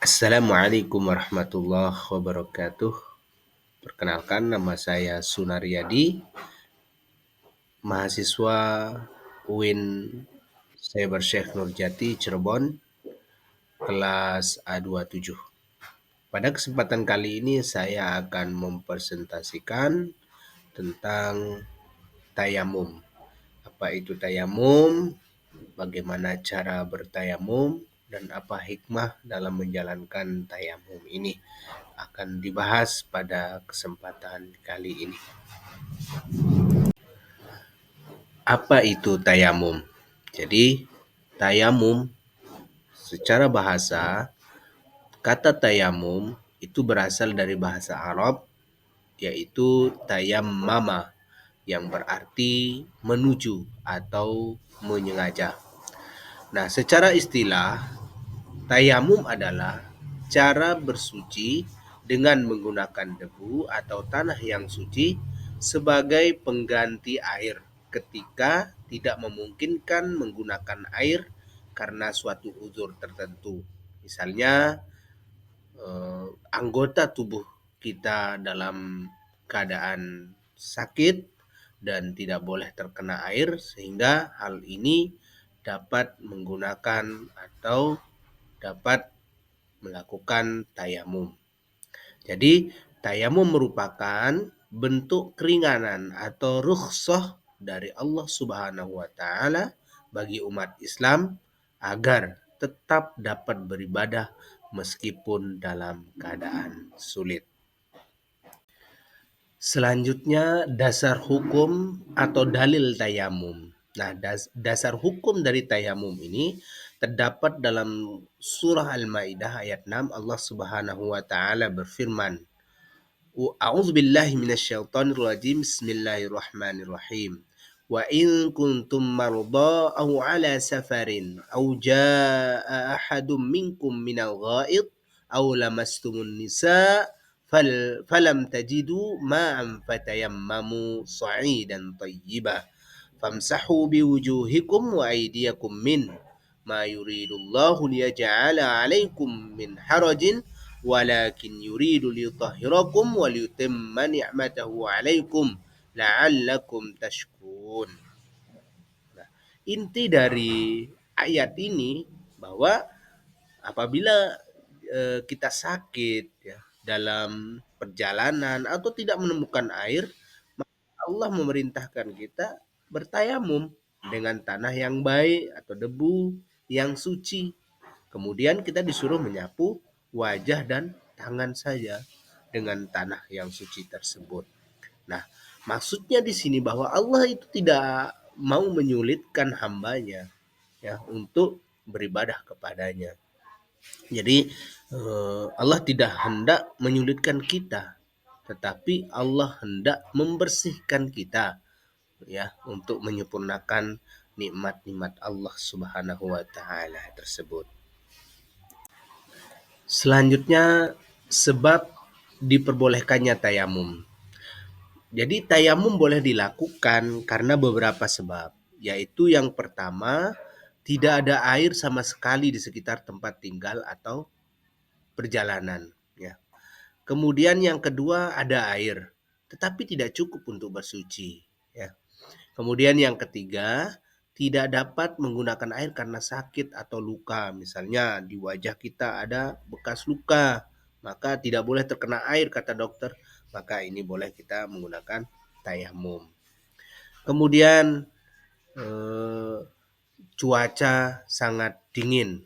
Assalamualaikum warahmatullahi wabarakatuh. Perkenalkan, nama saya Sunaryadi, mahasiswa UIN Cyber Sheikh Nurjati Cirebon, kelas A27. Pada kesempatan kali ini saya akan mempresentasikan tentang tayamum. Apa itu tayamum? Bagaimana cara bertayamum? Dan apa hikmah dalam menjalankan tayamum ini? Akan dibahas pada kesempatan kali ini. Apa itu tayamum? Jadi, tayamum secara bahasa, kata tayamum itu berasal dari bahasa Arab, yaitu tayammama, yang berarti menuju atau menyengaja. Nah, secara istilah, tayamum adalah cara bersuci dengan menggunakan debu atau tanah yang suci sebagai pengganti air ketika tidak memungkinkan menggunakan air karena suatu uzur tertentu. Misalnya anggota tubuh kita dalam keadaan sakit dan tidak boleh terkena air, sehingga hal ini dapat menggunakan atau dapat melakukan tayamum. Jadi, tayamum merupakan bentuk keringanan atau rukhsah dari Allah Subhanahu wa taala bagi umat Islam agar tetap dapat beribadah meskipun dalam keadaan sulit. Selanjutnya, dasar hukum atau dalil tayamum. Nah, dasar hukum dari tayamum ini terdapat dalam surah Al-Maidah ayat 6. Allah Subhanahu wa taala berfirman, A'udzu billahi minasyaitonir rajim. Bismillahirrahmanirrahim. Wa in kuntum marda aw ala safarin aw jaa ahadum minkum minal ghaid aw lamastumun nisa falam tajidu ma'an fatayammamu sa'idan tayyiba famsahu biwujuhikum wa aydiyakum min ma yuridullahu liyaj'ala 'alaikum min harajin walakin yuridu liyutahhirakum wa liyutimma ni'matahu 'alaikum la'allakum tashkurun. Nah, inti dari ayat ini bahwa apabila kita sakit ya dalam perjalanan atau tidak menemukan air, Allah memerintahkan kita bertayamum dengan tanah yang baik atau debu yang suci. Kemudian kita disuruh menyapu wajah dan tangan saja dengan tanah yang suci tersebut. Nah, maksudnya di sini bahwa Allah itu tidak mau menyulitkan hambanya ya untuk beribadah kepadanya. Jadi Allah tidak hendak menyulitkan kita, tetapi Allah hendak membersihkan kita ya untuk menyempurnakan nikmat-nikmat Allah Subhanahu wa taala tersebut. Selanjutnya, sebab diperbolehkannya tayamum. Jadi tayamum boleh dilakukan karena beberapa sebab, yaitu yang pertama, tidak ada air sama sekali di sekitar tempat tinggal atau perjalanan ya. Kemudian yang kedua, ada air tetapi tidak cukup untuk bersuci ya. Kemudian yang ketiga, tidak dapat menggunakan air karena sakit atau luka. Misalnya di wajah kita ada bekas luka, maka tidak boleh terkena air kata dokter. Maka ini boleh kita menggunakan tayamum. Kemudian cuaca sangat dingin.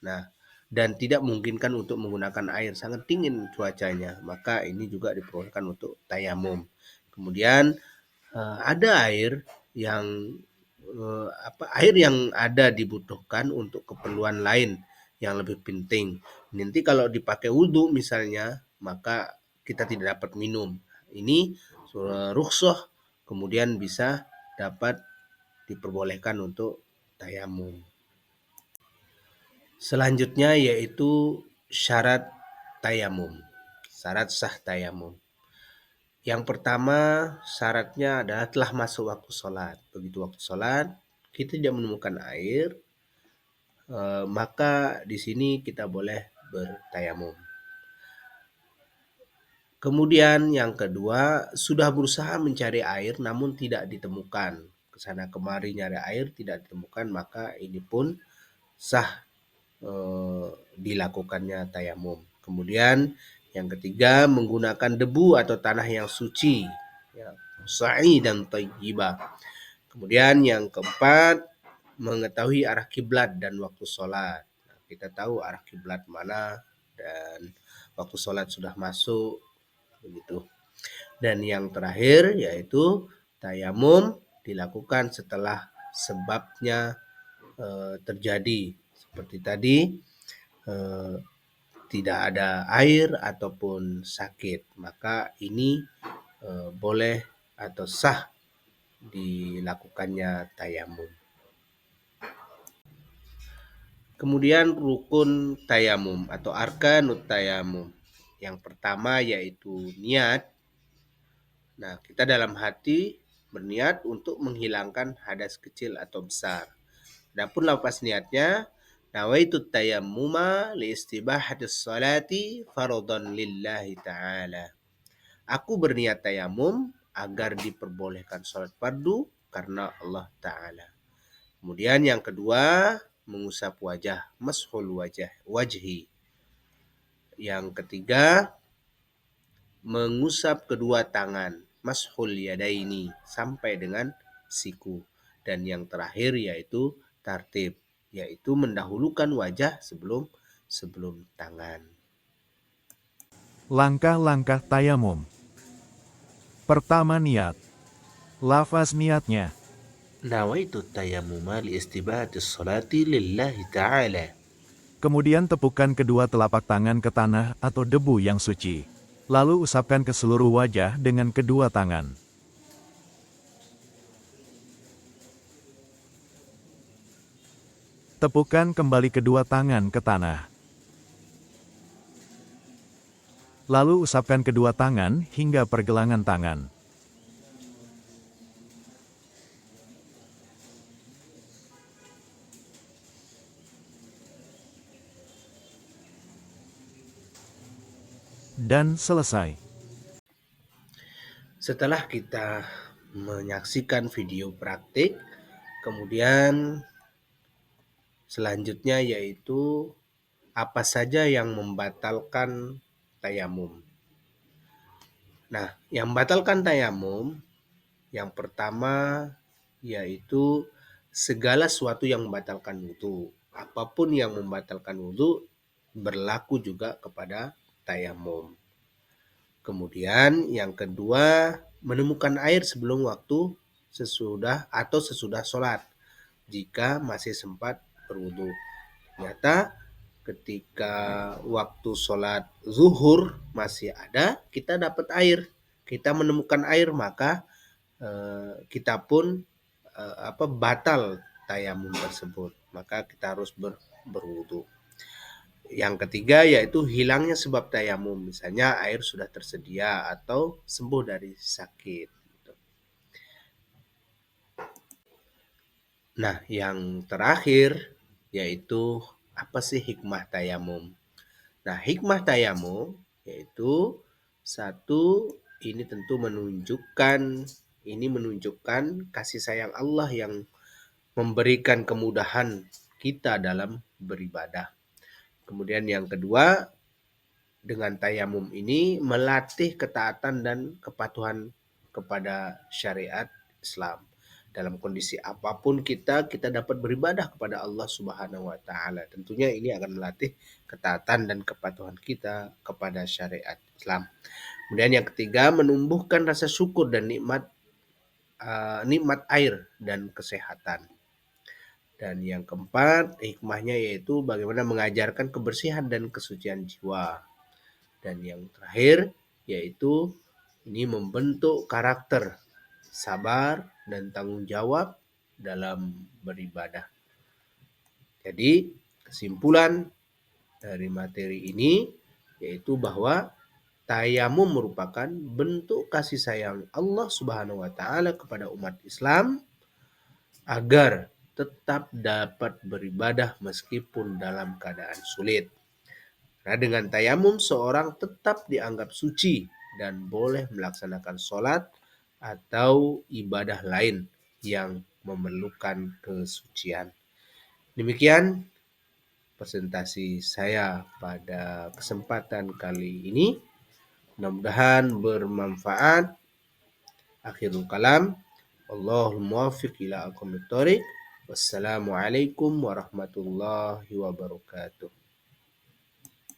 Nah, dan tidak memungkinkan untuk menggunakan air, sangat dingin cuacanya, maka ini juga diperbolehkan untuk tayamum. Kemudian ada air yang air yang ada dibutuhkan untuk keperluan lain yang lebih penting. Nanti kalau dipakai wudhu misalnya, maka kita tidak dapat minum. Ini rukhsah, kemudian bisa dapat diperbolehkan untuk tayamum. Selanjutnya yaitu syarat tayamum. Syarat sah tayamum. Yang pertama, syaratnya adalah telah masuk waktu sholat. Begitu waktu sholat, kita tidak menemukan air, maka di sini kita boleh bertayamum. Kemudian yang kedua, sudah berusaha mencari air namun tidak ditemukan. Kesana kemari nyari air tidak ditemukan, maka ini pun sah dilakukannya tayamum. Kemudian yang ketiga, menggunakan debu atau tanah yang suci, ya, sa'i dan thayyibah. Kemudian yang keempat, mengetahui arah kiblat dan waktu sholat. Nah, kita tahu arah kiblat mana dan waktu sholat sudah masuk, begitu. Dan yang terakhir yaitu tayamum dilakukan setelah sebabnya terjadi. Seperti tadi, eh, tidak ada air ataupun sakit, maka ini boleh atau sah dilakukannya tayamum. Kemudian rukun tayamum atau arkanut tayamum. Yang pertama yaitu niat. Nah, kita dalam hati berniat untuk menghilangkan hadas kecil atau besar. Adapun lafaz niatnya, nawaitu tayammuma li istibahatis salati fardhan lillahi ta'ala. Aku berniat tayamum agar diperbolehkan salat fardu karena Allah Ta'ala. Kemudian yang kedua, mengusap wajah, mashul wajhi. Yang ketiga, mengusap kedua tangan, mashul yadaini, sampai dengan siku. Dan yang terakhir yaitu tartib, yaitu mendahulukan wajah sebelum tangan. Langkah-langkah tayamum. Pertama, niat. Lafaz niatnya. Nawaitu tayammuma li istibahatis salati lillahi ta'ala. Kemudian tepukkan kedua telapak tangan ke tanah atau debu yang suci. Lalu usapkan ke seluruh wajah dengan kedua tangan. Tepukkan kembali kedua tangan ke tanah. Lalu usapkan kedua tangan hingga pergelangan tangan. Dan selesai. Setelah kita menyaksikan video praktik, kemudian selanjutnya yaitu apa saja yang membatalkan tayamum. Nah, yang membatalkan tayamum yang pertama yaitu segala sesuatu yang membatalkan wudhu. Apapun yang membatalkan wudhu berlaku juga kepada tayamum. Kemudian yang kedua, menemukan air sebelum waktu sesudah sholat jika masih sempat berwudhu. Ternyata ketika waktu sholat zuhur masih ada, kita dapat air, kita menemukan air, maka kita pun batal tayamum tersebut, maka kita harus berwudhu. Yang ketiga yaitu hilangnya sebab tayamum, misalnya air sudah tersedia atau sembuh dari sakit. Nah, yang terakhir yaitu apa sih hikmah tayamum? Nah, hikmah tayamum yaitu satu, ini tentu menunjukkan kasih sayang Allah yang memberikan kemudahan kita dalam beribadah. Kemudian yang kedua, dengan tayamum ini melatih ketaatan dan kepatuhan kepada syariat Islam. Dalam kondisi apapun kita dapat beribadah kepada Allah Subhanahu wa taala. Tentunya ini akan melatih ketaatan dan kepatuhan kita kepada syariat Islam. Kemudian yang ketiga, menumbuhkan rasa syukur dan nikmat air dan kesehatan. Dan yang keempat, hikmahnya yaitu bagaimana mengajarkan kebersihan dan kesucian jiwa. Dan yang terakhir yaitu ini membentuk karakter sabar dan tanggung jawab dalam beribadah. Jadi kesimpulan dari materi ini yaitu bahwa tayamum merupakan bentuk kasih sayang Allah Subhanahu wa taala kepada umat Islam agar tetap dapat beribadah meskipun dalam keadaan sulit. Nah, dengan tayamum seorang tetap dianggap suci dan boleh melaksanakan sholat atau ibadah lain yang memerlukan kesucian. Demikian presentasi saya pada kesempatan kali ini. Mudah-mudahan bermanfaat. Akhirul kalam. Allahul muwaffiq ila aqwamit thoriq. Wassalamualaikum warahmatullahi wabarakatuh.